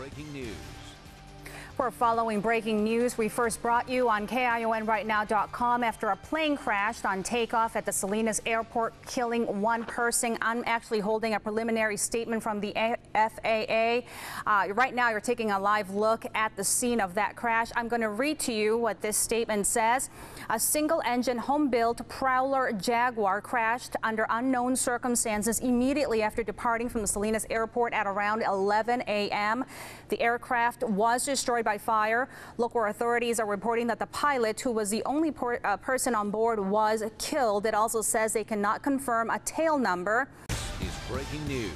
breaking news. We're following breaking news. We first brought you on KIONRightNow.com after a plane crashed on takeoff at the Salinas airport, killing one person. I'm actually holding a preliminary statement from the FAA. Right now, you're taking a live look at the scene of that crash. I'm going to read to you what this statement says. A single-engine home-built Prowler Jaguar crashed under unknown circumstances immediately after departing from the Salinas airport at around 11 a.m. The aircraft was destroyed by fire. Local authorities are reporting that the pilot, who was the only person on board, was killed. It also says they cannot confirm a tail number. Is breaking news.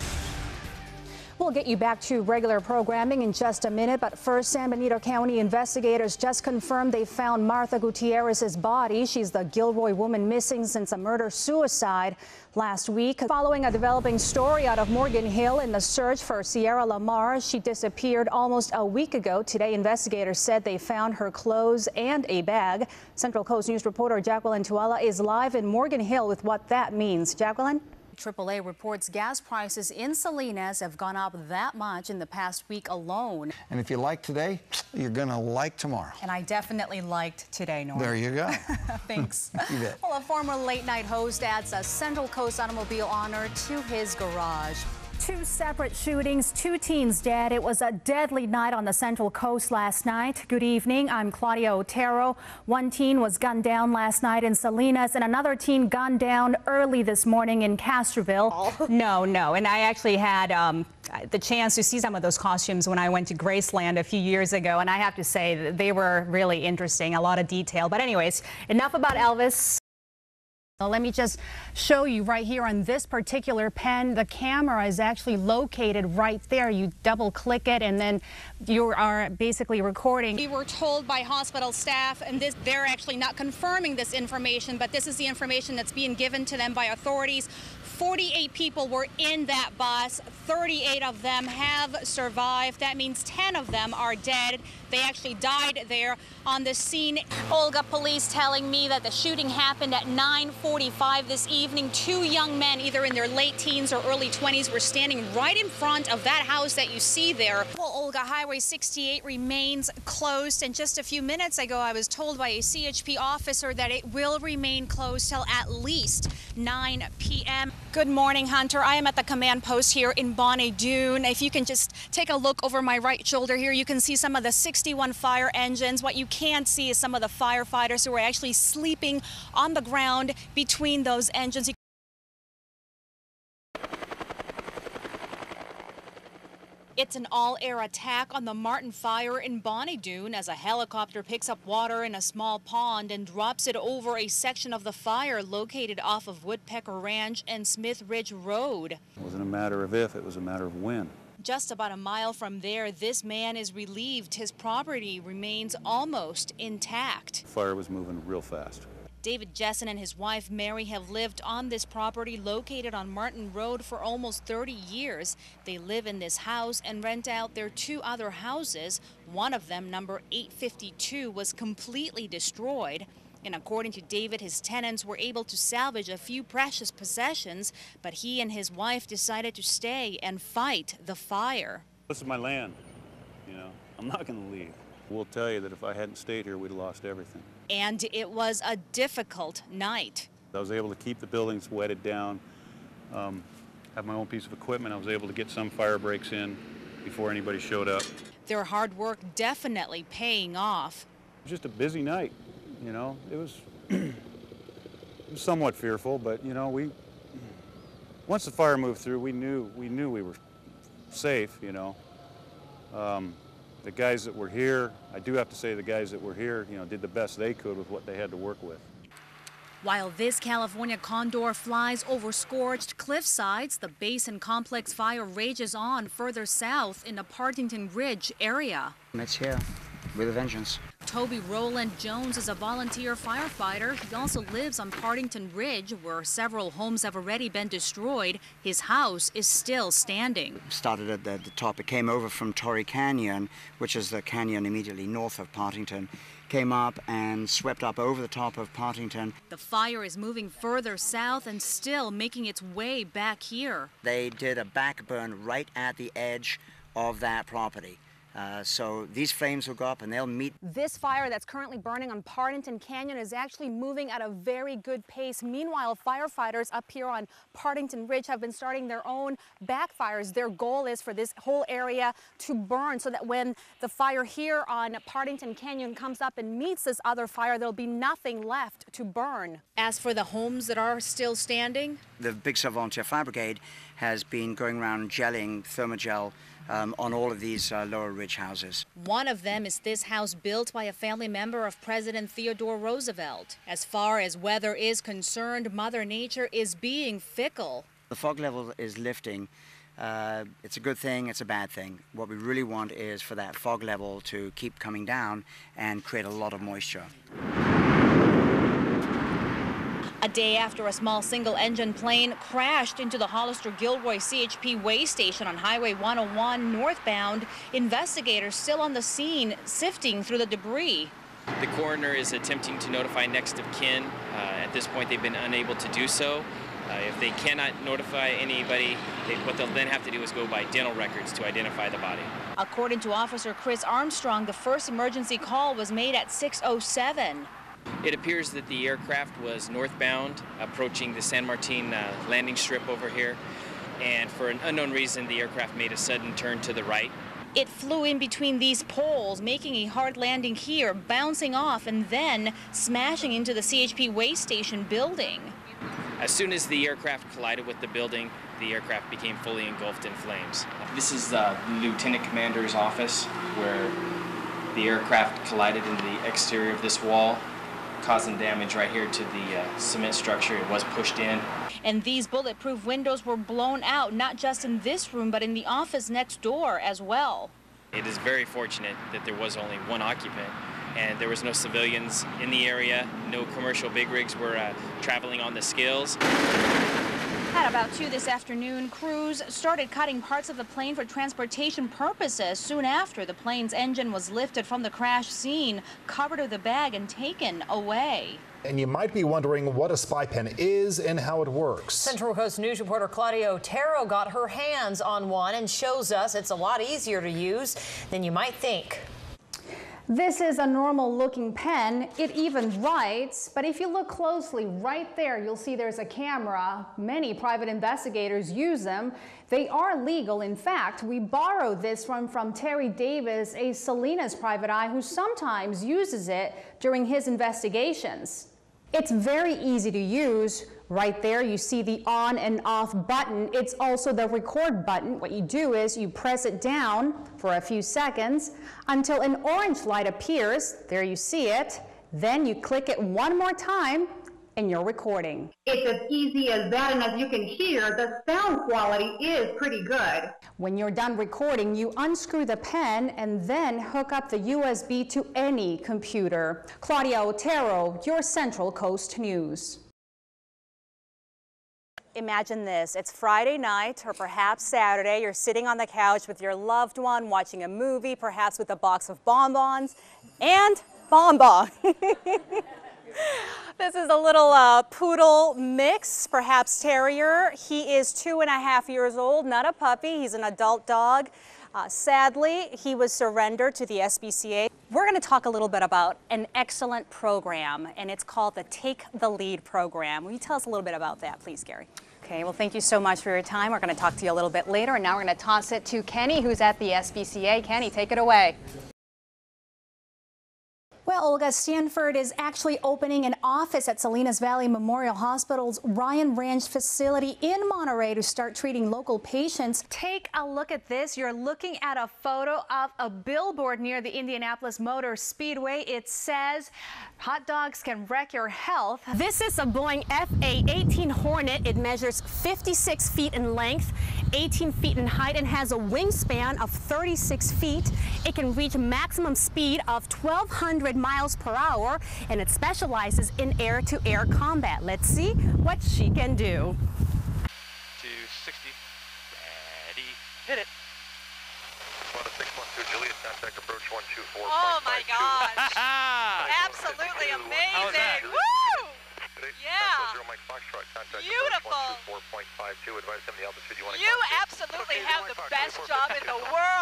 We'll get you back to regular programming in just a minute, but first, San Benito County investigators just confirmed they found Martha Gutierrez's body. She's the Gilroy woman missing since a murder-suicide last week. Following a developing story out of Morgan Hill in the search for Sierra Lamar, she disappeared almost a week ago. Today, investigators said they found her clothes and a bag. Central Coast News reporter Jacqueline Tuala is live in Morgan Hill with what that means. Jacqueline? AAA reports gas prices in Salinas have gone up that much in the past week alone. And if you like today, you're going to like tomorrow. And I definitely liked today, Norm. There you go. Thanks. You bet. Well, a former late-night host adds a Central Coast automobile honor to his garage. Two separate shootings, two teens dead. It was a deadly night on the Central Coast last night. Good evening. I'm Claudia Otero. One teen was gunned down last night in Salinas and another teen gunned down early this morning in Castroville. Oh. No. And I actually had the chance to see some of those costumes when I went to Graceland a few years ago. And I have to say that they were really interesting, a lot of detail. But anyways, enough about Elvis. Let me just show you right here on this particular pen. The camera is actually located right there. You double click it and then you are basically recording. We were told by hospital staff, and they're actually not confirming this information, but this is the information that's being given to them by authorities. 48 people were in that bus. 38 of them have survived. That means 10 of them are dead. They actually died there on the scene. Olga, police telling me that the shooting happened at 9:45 this evening. Two young men, either in their late teens or early 20s, were standing right in front of that house that you see there. Well, Olga, Highway 68 remains closed, and just a few minutes ago I was told by a CHP officer that it will remain closed till at least 9 p.m. Good morning, Hunter. I am at the command post here in Bonnie Doon. If you can just take a look over my right shoulder here, you can see some of the 61 fire engines. What you can't see is some of the firefighters who are actually sleeping on the ground between those engines. It's an all-air attack on the Martin Fire in Bonnie Doon as a helicopter picks up water in a small pond and drops it over a section of the fire located off of Woodpecker Ranch and Smith Ridge Road. It wasn't a matter of if, it was a matter of when. Just about a mile from there, this man is relieved his property remains almost intact. The fire was moving real fast. David Jessen and his wife Mary have lived on this property located on Martin Road for almost 30 years. They live in this house and rent out their two other houses. One of them, number 852, was completely destroyed. And according to David, his tenants were able to salvage a few precious possessions, but he and his wife decided to stay and fight the fire. This is my land, you know, I'm not going to leave. We'll tell you that if I hadn't stayed here, we'd have lost everything. And it was a difficult night. I was able to keep the buildings wetted down, have my own piece of equipment. I was able to get some fire breaks in before anybody showed up. Their hard work definitely paying off. It was just a busy night, you know. It was, it was somewhat fearful, but you know, once the fire moved through, we knew we were safe, you know. The guys that were here, I do have to say the guys that were here, you know, did the best they could with what they had to work with. While this California condor flies over scorched cliff sides, the Basin Complex fire rages on further south in the Partington Ridge area. It's here with a vengeance. Toby Roland Jones is a volunteer firefighter. He also lives on Partington Ridge, where several homes have already been destroyed. His house is still standing. Started at the top. It came over from Torrey Canyon, which is the canyon immediately north of Partington. Came up and swept up over the top of Partington. The fire is moving further south and still making its way back here. They did a backburn right at the edge of that property. So these flames will go up and they'll meet. This fire that's currently burning on Partington Canyon is actually moving at a very good pace. Meanwhile, firefighters up here on Partington Ridge have been starting their own backfires. Their goal is for this whole area to burn so that when the fire here on Partington Canyon comes up and meets this other fire, there'll be nothing left to burn. As for the homes that are still standing, the Big Sur Volunteer Fire Brigade has been going around gelling thermogel on all of these lower ridge houses. One of them is this house built by a family member of President Theodore Roosevelt. As far as weather is concerned, Mother Nature is being fickle. The fog level is lifting. It's a good thing, it's a bad thing. What we really want is for that fog level to keep coming down and create a lot of moisture. A day after a small single-engine plane crashed into the Hollister-Gilroy CHP way station on Highway 101 northbound, investigators still on the scene sifting through the debris. The coroner is attempting to notify next of kin. At this point, they've been unable to do so. If they cannot notify anybody, what they'll then have to do is go by dental records to identify the body. According to Officer Chris Armstrong, the first emergency call was made at 6:07. It appears that the aircraft was northbound, approaching the San Martin landing strip over here, and for an unknown reason, the aircraft made a sudden turn to the right. It flew in between these poles, making a hard landing here, bouncing off, and then smashing into the CHP way station building. As soon as the aircraft collided with the building, the aircraft became fully engulfed in flames. This is the Lieutenant Commander's office, where the aircraft collided in the exterior of this wall, causing damage right here to the cement structure. It was pushed in. And these bulletproof windows were blown out, not just in this room, but in the office next door as well. It is very fortunate that there was only one occupant, and there was no civilians in the area. No commercial big rigs were traveling on the skills. At about 2 this afternoon, crews started cutting parts of the plane for transportation purposes. Soon after, the plane's engine was lifted from the crash scene, covered with a bag, and taken away. And you might be wondering what a spy pen is and how it works. Central Coast News reporter Claudia Otero got her hands on one and shows us it's a lot easier to use than you might think. This is a normal looking pen. It even writes, but if you look closely right there, you'll see there's a camera. Many private investigators use them. They are legal. In fact, we borrowed this from Terry Davis, a Salinas private eye who sometimes uses it during his investigations. It's very easy to use. Right there, you see the on and off button. It's also the record button. What you do is you press it down for a few seconds until an orange light appears. There you see it. Then you click it one more time and you're recording. It's as easy as that, and as you can hear, the sound quality is pretty good. When you're done recording, you unscrew the pen and then hook up the USB to any computer. Claudia Otero, your Central Coast News. Imagine this, it's Friday night or perhaps Saturday. You're sitting on the couch with your loved one watching a movie, perhaps with a box of bonbons and bonbon. This is a little poodle mix, perhaps terrier. He is 2.5 years old, not a puppy. He's an adult dog. Sadly, he was surrendered to the SPCA. We're going to talk a little bit about an excellent program, and it's called the Take the Lead program. Will you tell us a little bit about that, please, Gary? Okay, well, thank you so much for your time. We're going to talk to you a little bit later, and now we're going to toss it to Kenny, who's at the SPCA. Kenny, take it away. Well, Olga, Stanford is actually opening an office at Salinas Valley Memorial Hospital's Ryan Ranch facility in Monterey to start treating local patients. Take a look at this. You're looking at a photo of a billboard near the Indianapolis Motor Speedway. It says, hot dogs can wreck your health. This is a Boeing FA-18 Hornet. It measures 56 feet in length, 18 feet in height, and has a wingspan of 36 feet. It can reach maximum speed of 1,200 miles per hour, and it specializes in air-to-air combat. Let's see what she can do. 260, ready, hit it. 612 Juliet, contact approach 124. Oh my gosh! Absolutely amazing! Woo! Yeah! Beautiful! You absolutely have the best job in the world!